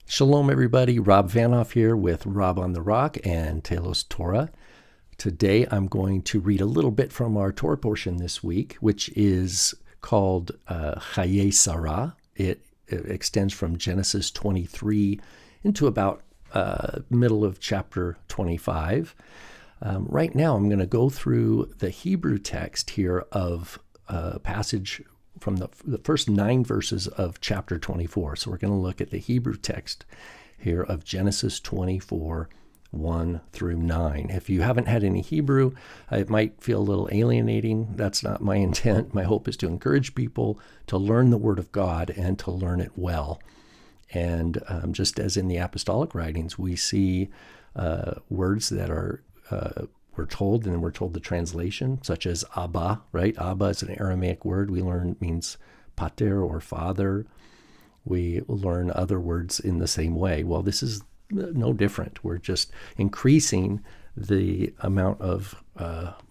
Shalom, everybody. Rob Vanoff here with Rob on the Rock and Telos Torah. Today, I'm going to read a little bit from our Torah portion this week, which is called Chayyei Sarah. It extends from Genesis 23 into about middle of chapter 25. Right now, I'm going to go through the Hebrew text here of a passage from the first 9 verses of chapter 24. So we're going to look at the Hebrew text here of Genesis 24, 1 through 9. If you haven't had any Hebrew, it might feel a little alienating. That's not my intent. My hope is to encourage people to learn the Word of God and to learn it well. And just as in the apostolic writings, we see words that are we're told the translation, such as Abba, right? Abba is an Aramaic word we learn means pater or father. We learn other words in the same way. Well, this is no different. We're just increasing the amount of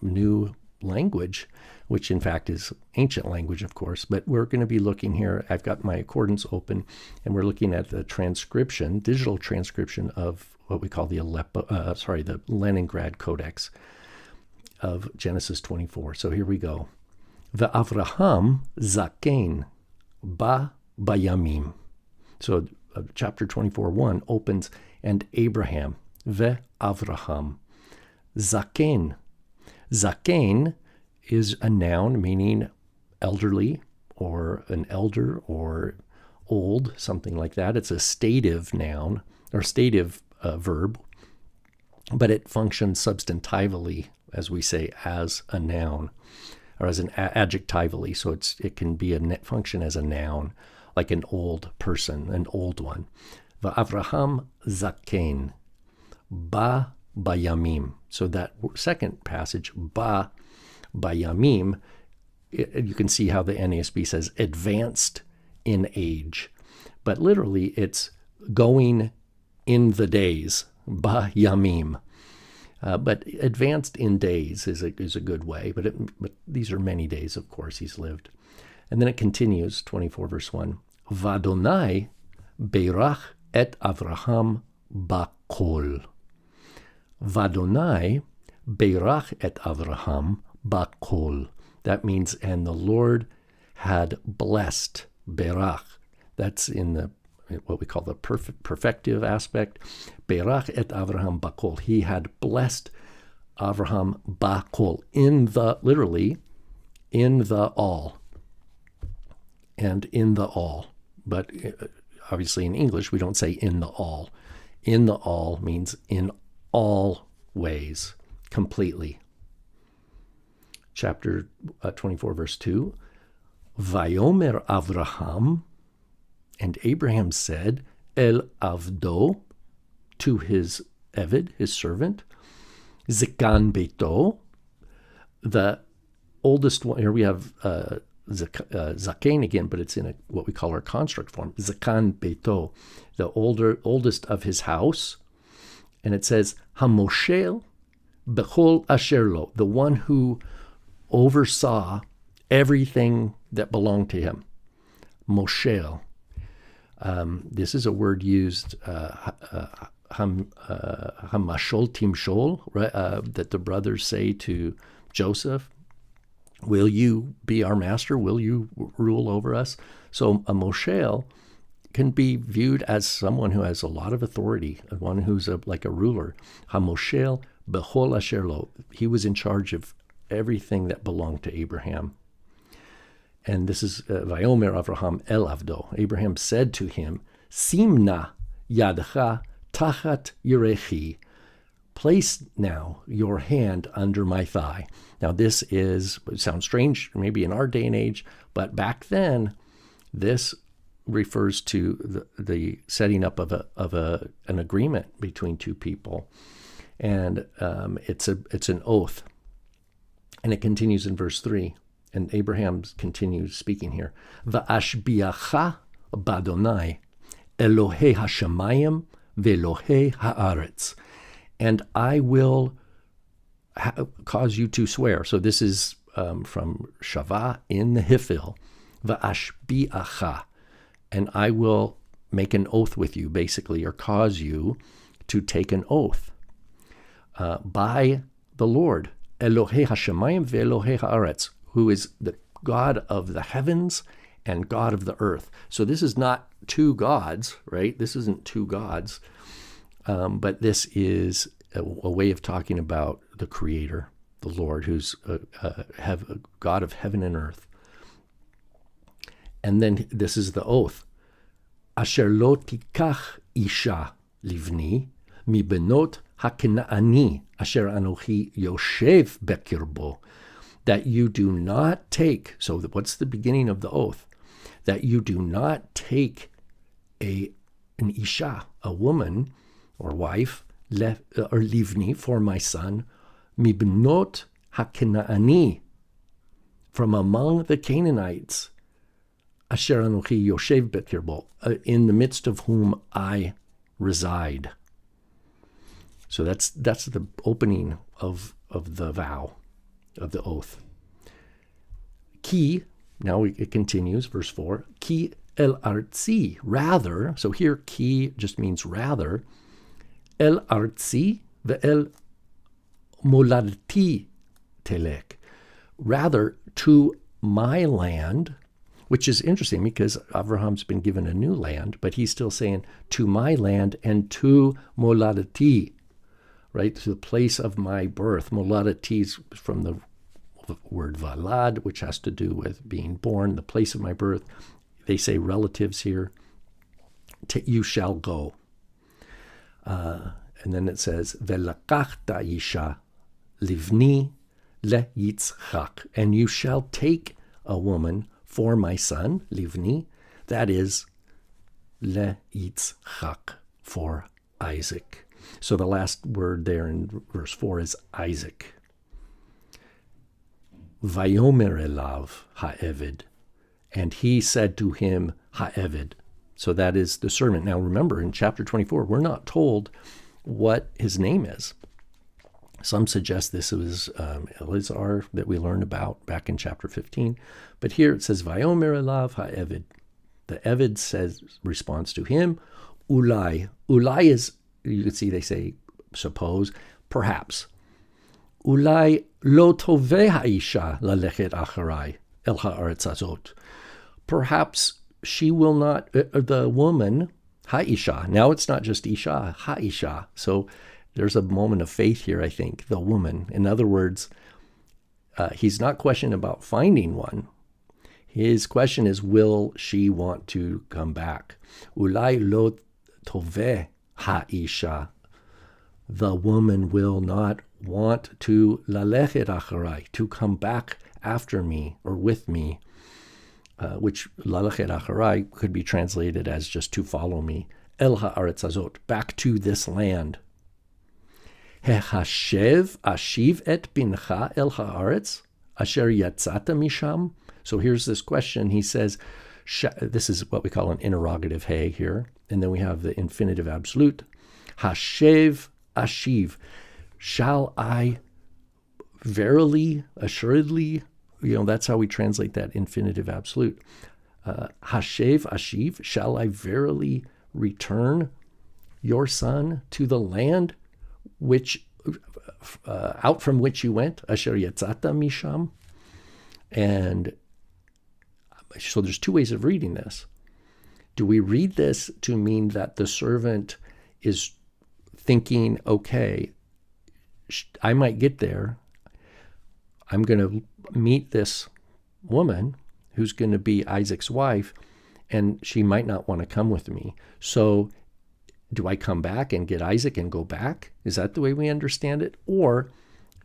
new language, which in fact is ancient language, of course. But we're going to be looking here. I've got my accordance open, and we're looking at the transcription, digital transcription of what we call the Leningrad Codex of Genesis 24. So here we go. Ve'avraham zaken ba bayamim. So chapter 24:1 opens, and Abraham, ve'avraham zaken. Zaken is a noun meaning elderly or an elder or old, something like that. It's a stative noun or stative verb, but it functions substantively, as we say, as a noun or as an adjectively. So it can be function as a noun, like an old person, an old one. Va'avraham zaken ba bayamim. So that second passage, ba bayamim, you can see how the NASB says advanced in age, but literally it's going in the days, ba yamim. But advanced in days is a good way, but these are many days, of course, he's lived. And then it continues, 24 verse 1, Vadonai beirach et Avraham bakol. Vadonai beirach et Avraham bakol. That means, and the Lord had blessed, berach. That's in what we call the perfective aspect. Berach et Avraham bakol. He had blessed Avraham bakol, literally, in the all. And in the all. But obviously in English, we don't say in the all. In the all means in all ways, completely. Chapter 24, verse 2, Vayomer Avraham, and Abraham said, El Avdo, to his Eved, his servant, Zekan Beito, the oldest one. Here we have Zaken again, but it's in what we call our construct form. Zekan Beito, the oldest of his house. And it says, Hamoshel Bechol Asherlo, the one who oversaw everything that belonged to him. Moshel. This is a word used, hamashol timshol, right, that the brothers say to Joseph, will you be our master? Will you rule over us? So a moshel can be viewed as someone who has a lot of authority, one who's like a ruler. Hamoshel bechol asherlo. He was in charge of everything that belonged to Abraham. And this is Vayomer Avraham el Avdo. Abraham said to him, Simna yadcha tachat yirechi. Place now your hand under my thigh. Now this sounds strange, maybe in our day and age, but back then, this refers to the setting up of an agreement between two people, and it's an oath. And it continues in verse 3. And Abraham continues speaking here. Va'ashbiacha badonai Elohei hashamayim ve'Elohei haaretz. And I will cause you to swear. So this is from Shavah in the Hifil. Va'ashbiacha. And I will make an oath with you, basically, or cause you to take an oath by the Lord, Elohei Hashemayim ve'Elohei haaretz, who is the God of the heavens and God of the earth. So this is not two gods, right? This isn't two gods, but this is a way of talking about the Creator, the Lord, who's a God of heaven and earth. And then this is the oath. Asher lo tikach isha livni mi benot haknaani asher anochi yoshev bekirbo. That you do not take, so what's the beginning of the oath? That you do not take an isha, a woman or wife, or livni, for my son, mibnot haknaani, from among the Canaanites, asher anochi yoshev bekirbo, in the midst of whom I reside. So that's the opening of the vow, of the oath. Ki, now it continues, verse 4, ki el artzi, rather, so here ki just means rather, el artzi ve'el moladti telek, rather to my land, which is interesting because Abraham's been given a new land, but he's still saying to my land and to moladti, right, to the place of my birth. Moladti is from the word valad, which has to do with being born, the place of my birth. They say relatives here. You shall go. And then it says, Velakachta isha livni le Yitzchak, and you shall take a woman for my son, livni, that is le Yitzchak, for Isaac. So the last word there in verse 4 is Isaac. Vayomer elav ha'eved, and he said to him, ha'eved. So that is the servant. Now remember, in chapter 24, we're not told what his name is. Some suggest this was Elazar that we learned about back in chapter 15. But here it says, Vayomer elav ha'eved. The Eved responds to him, Ulai. Ulai is, you can see they say, suppose, perhaps. Ulai lo toveh ha'isha lalechet acharai el ha'aretz hazot. Perhaps she will not, the woman, ha'isha. Now it's not just isha, ha'isha. So there's a moment of faith here, I think, the woman. In other words, he's not questioning about finding one. His question is, will she want to come back? Ulai lo toveh ha'isha. The woman will not want to lalechet acharai, to come back after me or with me, which lalechet acharai could be translated as just to follow me. El ha'aretz hazot, back to this land. Hehashev ashiv et bincha el ha'aretz asher yatzata misham. So here's this question. He says, this is what we call an interrogative he here. And then we have the infinitive absolute. Hashev ashiv. Shall I verily, assuredly, that's how we translate that infinitive absolute. Hashev ashiv. Shall I verily return your son to the land which out from which you went, asher yatzata misham. And so there's two ways of reading this. Do we read this to mean that the servant is thinking, okay, I might get there, I'm going to meet this woman who's going to be Isaac's wife, and she might not want to come with me. So do I come back and get Isaac and go back? Is that the way we understand it? Or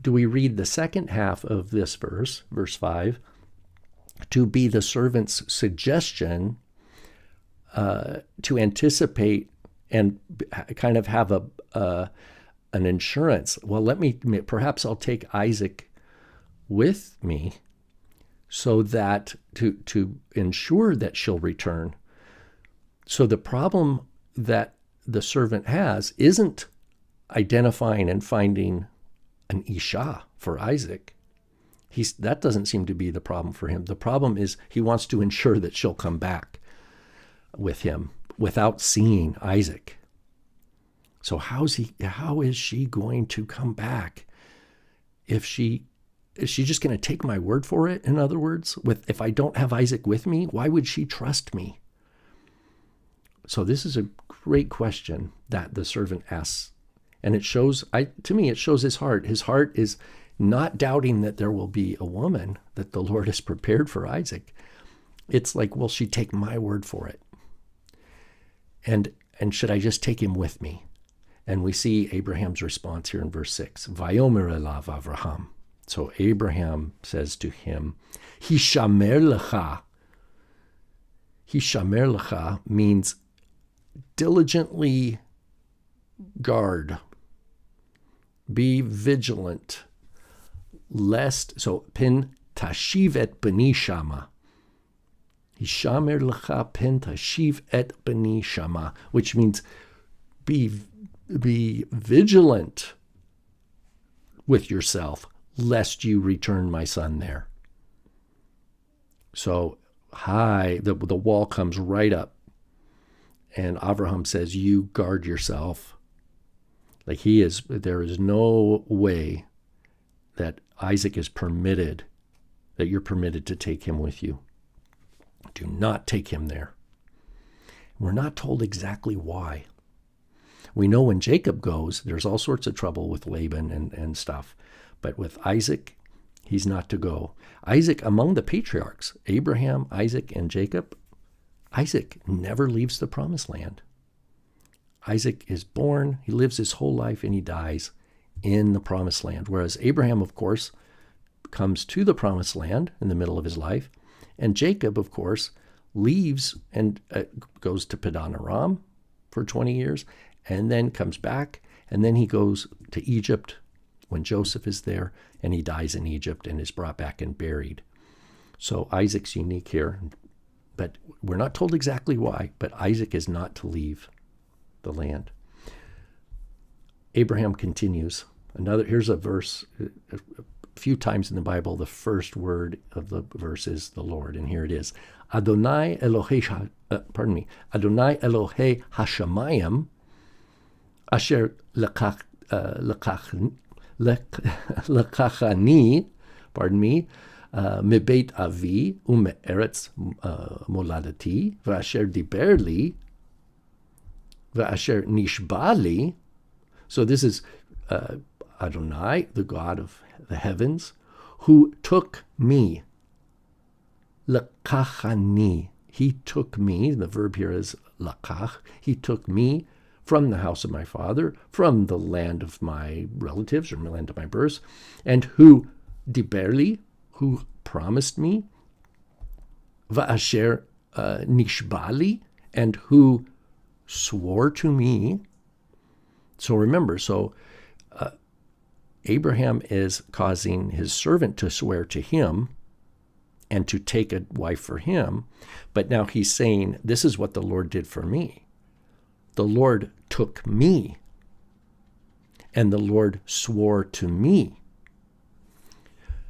do we read the second half of this verse, verse 5, to be the servant's suggestion to anticipate and kind of have an insurance? Well, perhaps I'll take Isaac with me so that to ensure that she'll return. So the problem that the servant has isn't identifying and finding an Isha for Isaac. That doesn't seem to be the problem for him. The problem is he wants to ensure that she'll come back with him without seeing Isaac. So how is she going to come back is she just going to take my word for it? In other words, if I don't have Isaac with me, why would she trust me? So this is a great question that the servant asks. And it shows, to me, it shows his heart. His heart is not doubting that there will be a woman that the Lord has prepared for Isaac. It's like, will she take my word for it? And should I just take him with me? And we see Abraham's response here in verse 6. Vayomer elav Avraham. So Abraham says to him, Hishamer lecha. Hishamer lecha means diligently guard. Be vigilant. Lest, so pin tashiv et bani shama. Hishamer lecha pin tashiv et bani shama, which means be vigilant with yourself, lest you return my son there. So the wall comes right up, and Avraham says, you guard yourself. Like there is no way that Isaac is permitted, that you're permitted to take him with you. Do not take him there. We're not told exactly why. We know when Jacob goes, there's all sorts of trouble with Laban and stuff. But with Isaac, he's not to go. Isaac, among the patriarchs, Abraham, Isaac, and Jacob, Isaac never leaves the promised land. Isaac is born, he lives his whole life, and he dies in the promised land. Whereas Abraham, of course, comes to the promised land in the middle of his life. And Jacob, of course, leaves and goes to Padan Aram for 20 years, and then comes back, and then he goes to Egypt when Joseph is there, and he dies in Egypt and is brought back and buried. So Isaac's unique here, but we're not told exactly why, but Isaac is not to leave the land. Abraham continues. Here's a verse, a few times in the Bible, the first word of the verse is the Lord, and here it is. Adonai Elohei Hashamayim asher lekachani, mebeit avi ume'eretz moladati v'asher diber li v'asher nishba li. So this is Adonai, the God of the heavens, who took me. Lekachani. He took me. The verb here is lakach. He took me from the house of my father, from the land of my relatives, or the land of my birth, and who diberli, who promised me, va'asher nishbali, and who swore to me. So remember, Abraham is causing his servant to swear to him and to take a wife for him, but now he's saying, this is what the Lord did for me. The Lord took me, and the Lord swore to me.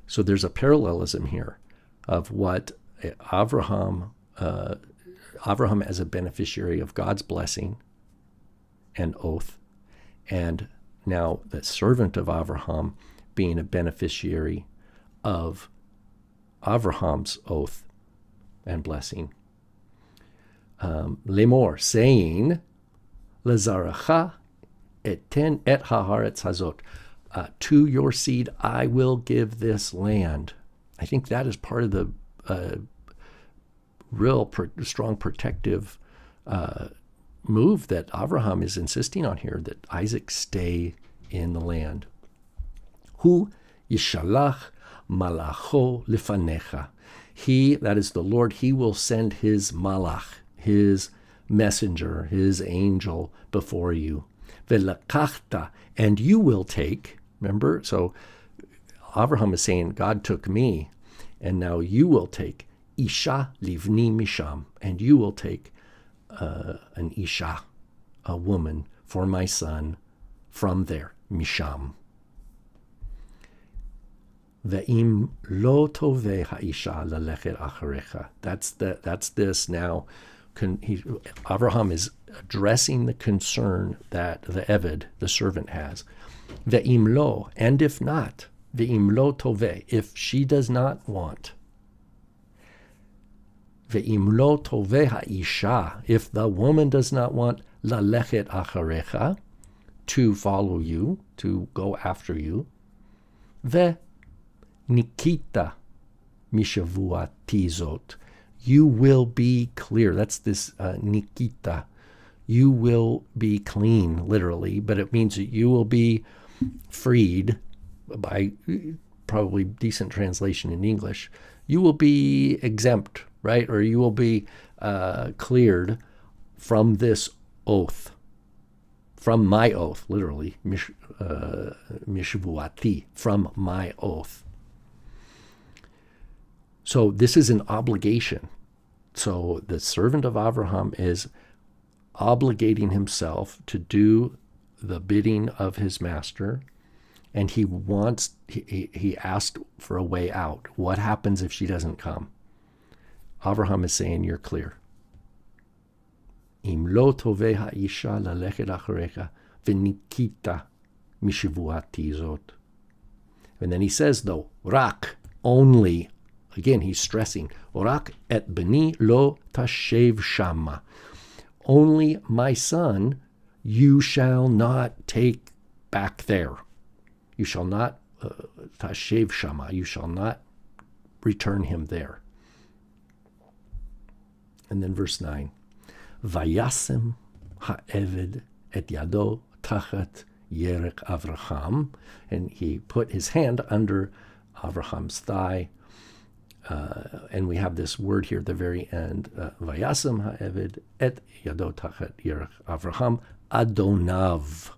So there's a parallelism here of what Abraham as a beneficiary of God's blessing and oath, and now the servant of Abraham being a beneficiary of Abraham's oath and blessing. Lemor, saying, Lezaracha eten et haaretz hazot. To your seed I will give this land. I think that is part of the strong protective move that Abraham is insisting on here, that Isaac stay in the land. Hu yishalach malacho lifanecha. He, that is the Lord, he will send his malach, his messenger, his angel before you. Velakachta, and you will take. Remember, so Abraham is saying, God took me, and now you will take Isha livni misham, and you will take an Isha, a woman, for my son from there, misham. Ve'im lo toveh ha'isha lalechet acharecha. That's this now. Avraham is addressing the concern that the Eved, the servant, has. Ve'im lo, and if not, ve'im lo toveh, if she does not want. Ve'im lo toveh ha'isha, if the woman does not want lalechet acharecha, to follow you, to go after you, ve nikita mishavuati zot, you will be clear. That's this nikita. You will be clean, literally, but it means that you will be freed, by probably decent translation in English. You will be exempt, right? Or you will be cleared from this oath, from my oath, literally, mishvuati, from my oath. So this is an obligation. So the servant of Avraham is obligating himself to do the bidding of his master, and he asked for a way out. What happens if she doesn't come? Avraham is saying, you're clear. Im lo toveh ha'isha lalechet acharecha v'nikita mishivuati zot. And then he says, though, rak, only. Again, he's stressing, rak et beni lo tashev shama. Only my son you shall not take back there. You shall not, tashev shama, you shall not return him there. And then verse 9, vayasem ha'eved et yado tachat yerek Avraham, and he put his hand under Avraham's thigh. And we have this word here at the very end, vayasem ha'eved et yado tachat yerek Avraham, Adonav.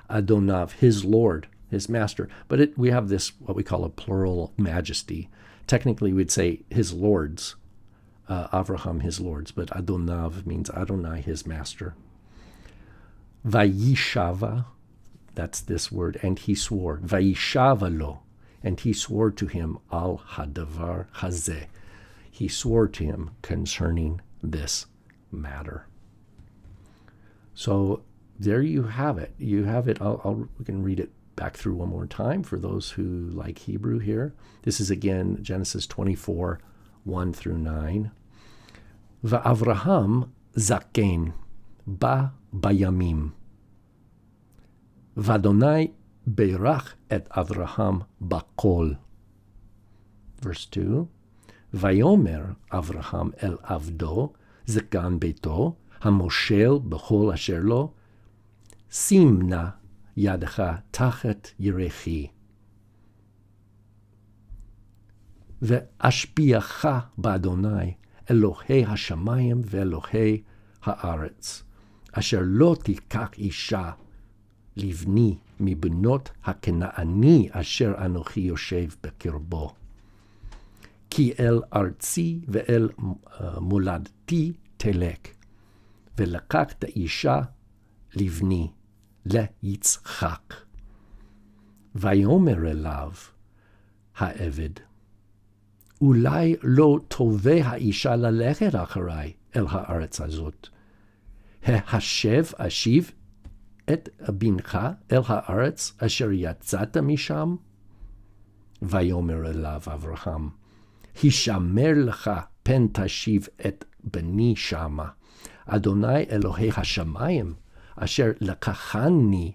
Adonav, his Lord, his master. But we have this, what we call a plural majesty. Technically, we'd say his lords, Avraham, his lords, but Adonav means Adonai, his master. Vayishava, that's this word, and he swore. Vayishava lo, and he swore to him, al hadavar hazeh. He swore to him concerning this matter. So there you have it. You have it. We can read it back through one more time for those who like Hebrew here. This is again Genesis 24, 1 through 9. Va'avraham zaken ba bayamim. Vadonai beirach et Avraham bakol. Verse 2. Vayomer Avraham el avdo zekan beto hamoshel bechol asher lo simna yadcha tachet yerechi. Ve'ashpiacha ba'Adonai Elohei hashamayim ve'Elohei haaretz asher lo tikach isha livni mibnot hakenaani asher anochi yoshev bekirbo. Ki el artzi ve'el moladti telek ve'lakach isha livni leyitzchak. Vayomer elav ha'eved Ulai lo toveh ha'isha lalechet acharai el haaretz hazot. Hashev ashiv et bincha el haaretz asher yatzata misham. Vayomer elav Avraham, hishamer lecha pen tashiv et beni shama. Adonai Elohei hashamayim asher lekachani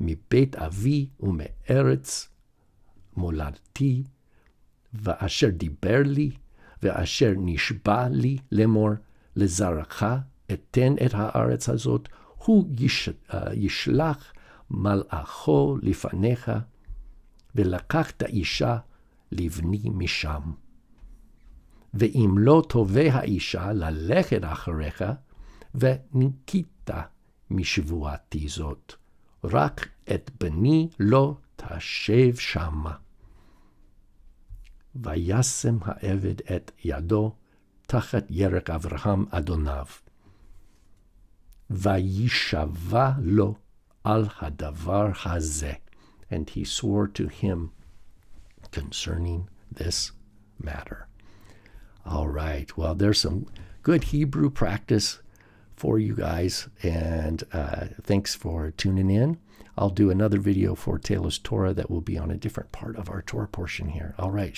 mibeit avi ume'eretz moladti ואשר דיבר לי, ואשר נשבע לי לאמור, לזרעך אתן את הארץ הזאת, הוא ישלח מלאכו לפניך, ולקח את האישה לבני משם. ואם לא תובע האישה ללכת אחריך, וניכית משבועתי זאת, רק את בני לא תשב שמה. Vayasem ha'eved et yado tachat yerek Avraham Adonav. Vayishava lo al hadavar hazeh. And he swore to him concerning this matter. All right. Well, there's some good Hebrew practice for you guys. And thanks for tuning in. I'll do another video for Taylor's Torah that will be on a different part of our Torah portion here. All right.